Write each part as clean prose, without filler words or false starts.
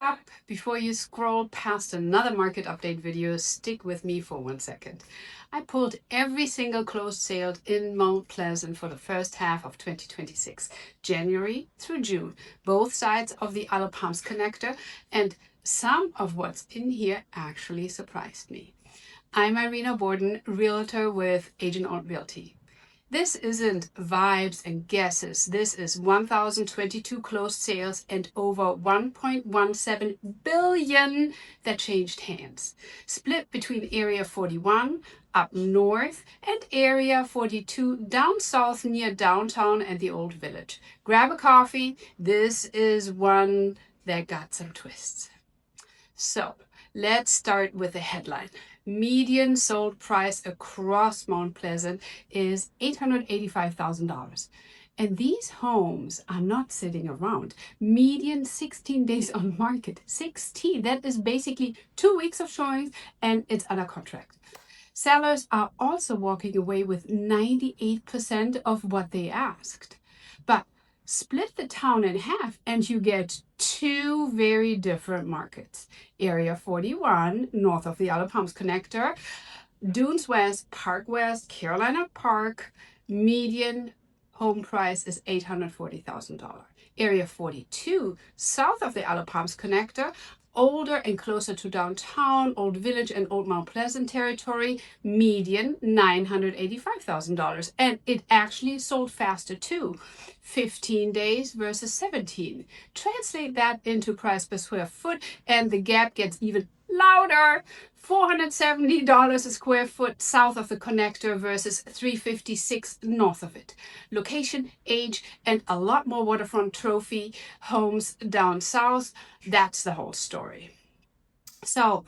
Up before you scroll past another market update video, stick with me for 1 second. I pulled every single closed sale in Mount Pleasant for the first half of 2026, January through June, both sides of the Isle of Palms connector, and some of what's in here actually surprised me. I'm Irina Bordyn, realtor with Agent Alt Realty. This isn't vibes and guesses. This is 1,022 closed sales and over 1.17 billion that changed hands. Split between Area 41 up north and Area 42 down south near downtown and the Old Village. Grab a coffee. This is one that got some twists. So let's start with the headline. Median sold price across Mount Pleasant is $885,000. And these homes are not sitting around. Median 16 days on market. 16. That is basically 2 weeks of showings and it's under contract. Sellers are also walking away with 98% of what they asked. But split the town in half and you get two very different markets. Area 41, north of the Isle of Palms connector, Dunes West, Park West, Carolina Park, median home price is $840,000. Area 42, south of the Isle of Palms connector, older and closer to downtown, Old Village and Old Mount Pleasant territory, median $985,000. And it actually sold faster too, 15 days versus 17. Translate that into price per square foot and the gap gets even louder. $470 a square foot south of the connector versus $356 north of it. Location, age, and a lot more waterfront trophy homes down south. That's the whole story. So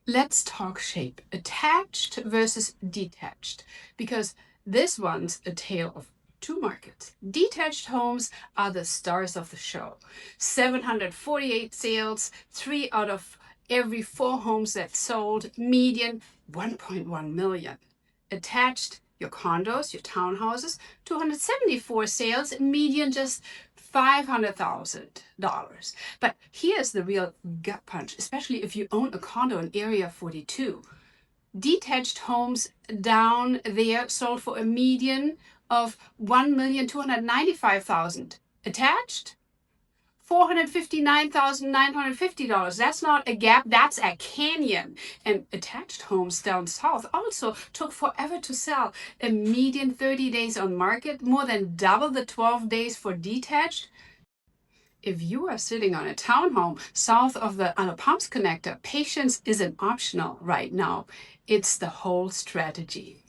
let's talk shape. Attached versus detached, because this one's a tale of two markets. Detached homes are the stars of the show. 748 sales, 3 out of every 4 homes that sold, median 1.1 million. Attached, your condos, your townhouses, 274 sales, median just $500,000. But here's the real gut punch, especially if you own a condo in Area 42. Detached homes down there sold for a median of $1,295,000. Attached, $459,950. That's not a gap, that's a canyon. And attached homes down south also took forever to sell. A median 30 days on market, more than double the 12 days for detached. If you are sitting on a townhome south of the Isle of Palms connector, patience isn't optional right now. It's the whole strategy.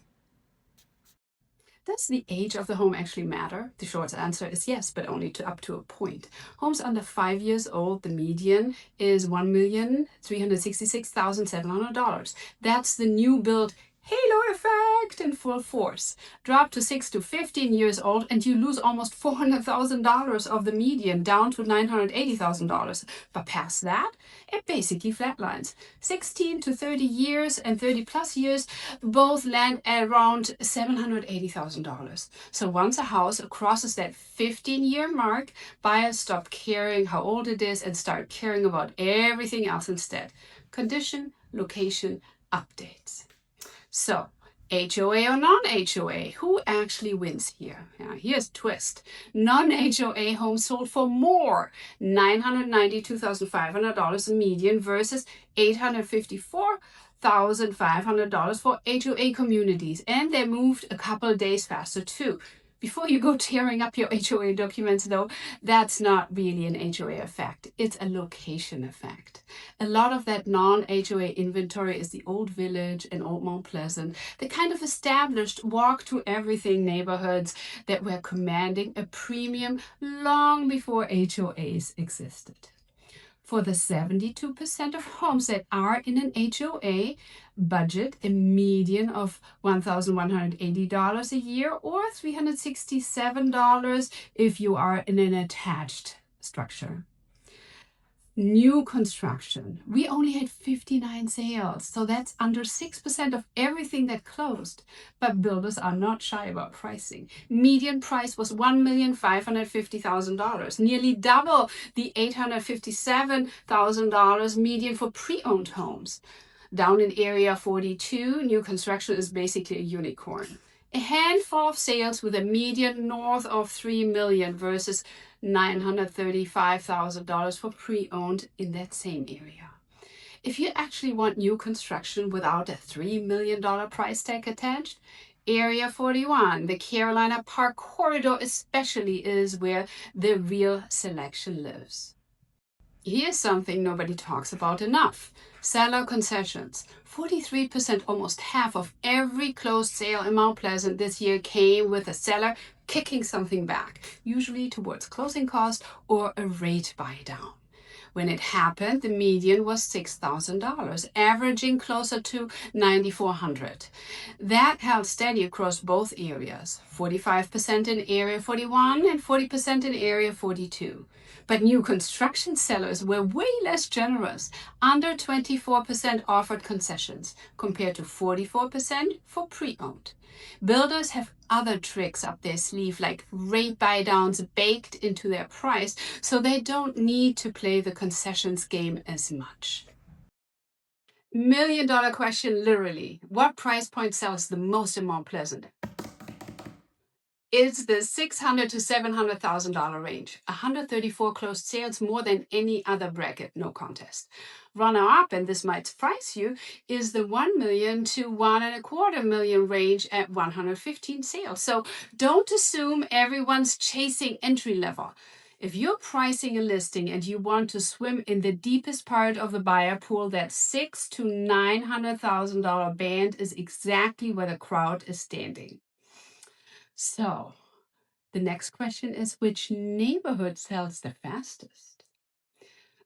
Does the age of the home actually matter? The short answer is yes, but only up to a point. Homes under 5 years old, the median is $1,366,700. That's the new build halo effect in full force. Drop to 6 to 15 years old and you lose almost $400,000 of the median down to $980,000. But past that, it basically flatlines. 16 to 30 years and 30 plus years both land at around $780,000. So once a house crosses that 15-year mark, buyers stop caring how old it is and start caring about everything else instead. Condition, location, updates. So, HOA or non-HOA, who actually wins here? Here's a twist. Non-HOA homes sold for more, $992,500 a median versus $854,500 for HOA communities. And they moved a couple of days faster too. Before you go tearing up your HOA documents though, that's not really an HOA effect. It's a location effect. A lot of that non-HOA inventory is the Old Village and Old Mount Pleasant, the kind of established walk-to-everything neighborhoods that were commanding a premium long before HOAs existed. For the 72% of homes that are in an HOA, budget a median of $1,180 a year or $367 if you are in an attached structure. New construction. We only had 59 sales, so that's under 6% of everything that closed. But builders are not shy about pricing. Median price was $1,550,000, nearly double the $857,000 median for pre-owned homes. Down in Area 42, new construction is basically a unicorn. A handful of sales with a median north of $3 million versus $935,000 for pre-owned in that same area. If you actually want new construction without a $3 million price tag attached, Area 41, the Carolina Park corridor especially, is where the real selection lives. Here's something nobody talks about enough. Seller concessions. 43%, almost half of every closed sale in Mount Pleasant this year came with a seller kicking something back, usually towards closing cost or a rate buy down. When it happened, the median was $6,000, averaging closer to $9,400. That held steady across both areas, 45% in Area 41 and 40% in Area 42. But new construction sellers were way less generous. Under 24% offered concessions, compared to 44% for pre-owned. Builders have other tricks up their sleeve, like rate buy downs baked into their price, so they don't need to play the concessions game as much. $1 million question, literally. What price point sells the most in Mount Pleasant? It's the $600,000 to $700,000 range. 134 closed sales, more than any other bracket, no contest. Runner up, and this might surprise you, is the $1 million to $1.25 million range at 115 sales. So don't assume everyone's chasing entry level. If you're pricing a listing and you want to swim in the deepest part of the buyer pool, that $600,000 to $900,000 band is exactly where the crowd is standing. So, the next question is, which neighborhood sells the fastest?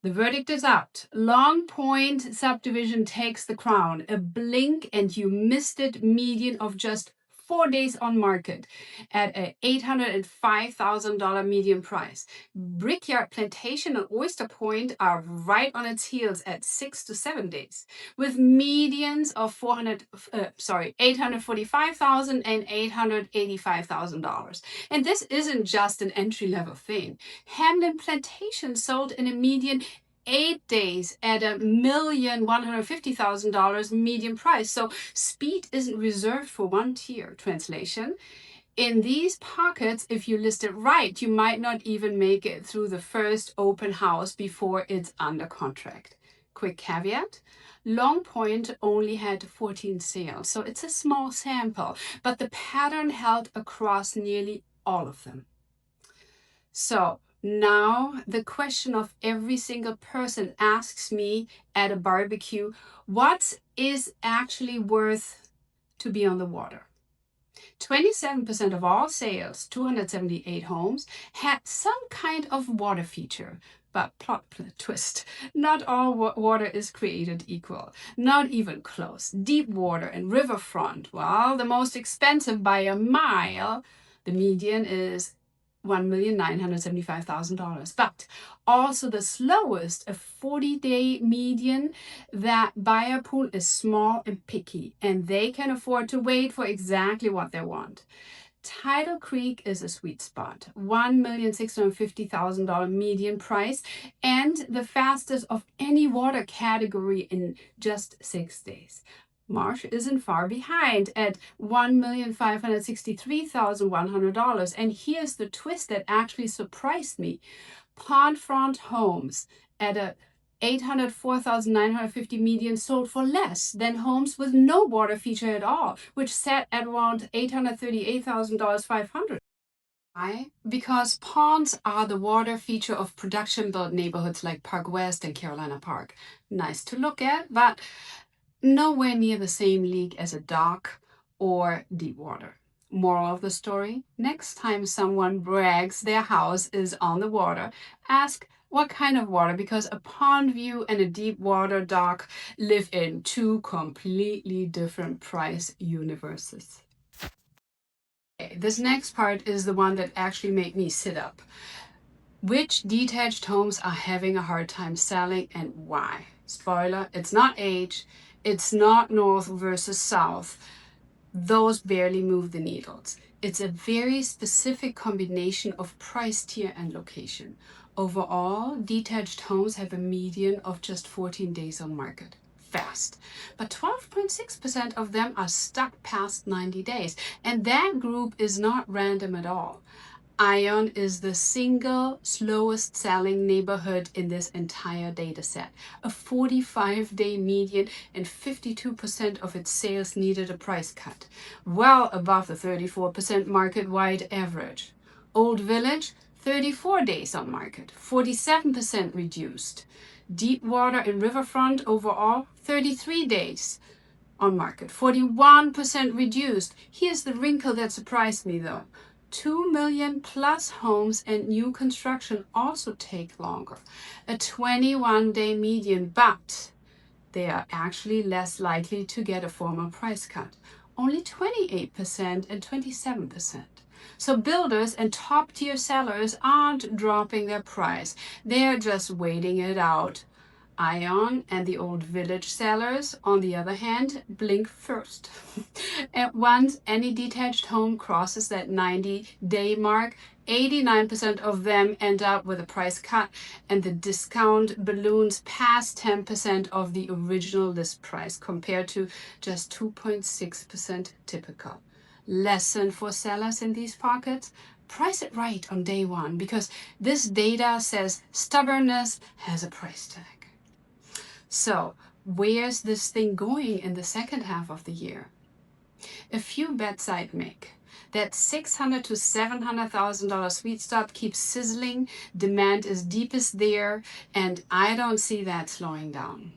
The verdict is out. Long Point subdivision takes the crown. A blink and you missed it median of just 4 days on market at a $805,000 median price. Brickyard Plantation and Oyster Point are right on its heels at 6 to 7 days, with medians of $845,000 and $885,000. And this isn't just an entry-level thing. Hamlin Plantation sold in a median 8 days at $1,150,000 median price. So speed isn't reserved for one tier. Translation: in these pockets, if you list it right, you might not even make it through the first open house before it's under contract. Quick caveat: Long Point only had 14 sales, so it's a small sample, but the pattern held across nearly all of them. So now the question of every single person asks me at a barbecue: what is actually worth to be on the water? 27% of all sales, 278 homes, had some kind of water feature. But plot twist, not all water is created equal, not even close. Deep water and riverfront, well, the most expensive by a mile. The median is $1,975,000, but also the slowest, a 40-day median. That buyer pool is small and picky, and they can afford to wait for exactly what they want. Tidal Creek is a sweet spot, $1,650,000 median price, and the fastest of any water category in just 6 days. Marsh isn't far behind at $1,563,100. And here's the twist that actually surprised me. Pondfront Homes at a $804,950 median sold for less than homes with no water feature at all, which sat at around $838,500. Why? Because ponds are the water feature of production-built neighborhoods like Park West and Carolina Park. Nice to look at, but nowhere near the same league as a dock or deep water. Moral of the story: next time someone brags their house is on the water, ask what kind of water, because a pond view and a deep water dock live in two completely different price universes. Okay, this next part is the one that actually made me sit up. Which detached homes are having a hard time selling and why? Spoiler, it's not age, it's not north versus south. Those barely move the needles. It's a very specific combination of price tier and location. Overall, detached homes have a median of just 14 days on market. Fast. But 12.6% of them are stuck past 90 days. And that group is not random at all. Ion is the single slowest selling neighborhood in this entire data set. A 45-day median and 52% of its sales needed a price cut, well above the 34% market-wide average. Old Village, 34 days on market, 47% reduced. Deepwater and Riverfront overall, 33 days on market, 41% reduced. Here's the wrinkle that surprised me though. 2 million plus homes and new construction also take longer. A 21-day median, but they are actually less likely to get a formal price cut. Only 28% and 27%. So builders and top tier sellers aren't dropping their price. They're just waiting it out. Ion and the Old Village sellers, on the other hand, blink first. And once any detached home crosses that 90-day mark, 89% of them end up with a price cut, and the discount balloons past 10% of the original list price compared to just 2.6% typical. Lesson for sellers in these pockets: price it right on day one, because this data says stubbornness has a price tag. So where's this thing going in the second half of the year? A few bets I'd make. That $600,000 to $700,000 sweet spot keeps sizzling, demand is deepest there, and I don't see that slowing down.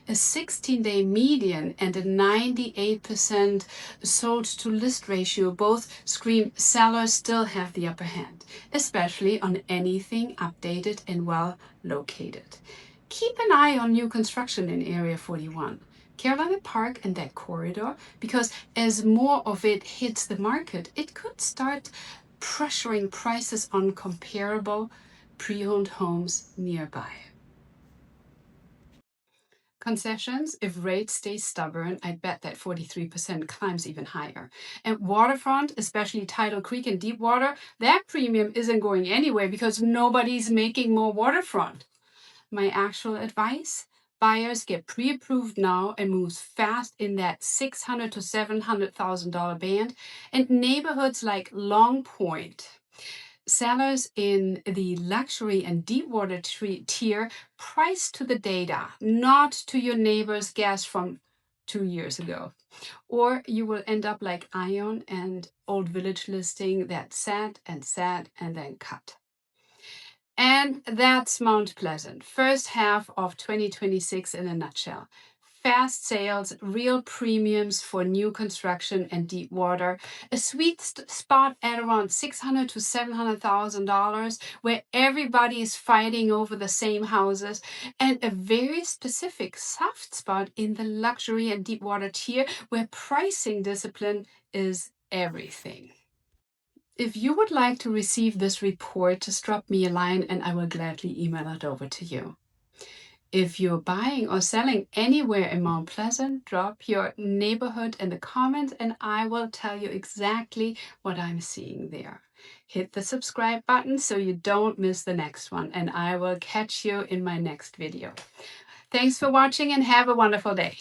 A 16-day median and a 98% sold to list ratio both scream sellers still have the upper hand, especially on anything updated and well located. Keep an eye on new construction in Area 41, Carolina Park and that corridor, because as more of it hits the market, it could start pressuring prices on comparable pre-owned homes nearby. Concessions, if rates stay stubborn, I bet that 43% climbs even higher. And Waterfront, especially Tidal Creek and Deepwater, that premium isn't going anywhere because nobody's making more waterfront. My actual advice: buyers get pre-approved now and move fast in that $600,000 to $700,000 band. And neighborhoods like Long Point, sellers in the luxury and deepwater tier price to the data, not to your neighbor's guess from 2 years ago. Or you will end up like Ion and Old Village listing that sat and then cut. And that's Mount Pleasant. First half of 2026 in a nutshell. Fast sales, real premiums for new construction and deep water, a sweet spot at around $600,000 to $700,000 where everybody is fighting over the same houses, and a very specific soft spot in the luxury and deep water tier where pricing discipline is everything. If you would like to receive this report, just drop me a line and I will gladly email it over to you. If you're buying or selling anywhere in Mount Pleasant, drop your neighborhood in the comments and I will tell you exactly what I'm seeing there. Hit the subscribe button so you don't miss the next one, and I will catch you in my next video. Thanks for watching and have a wonderful day.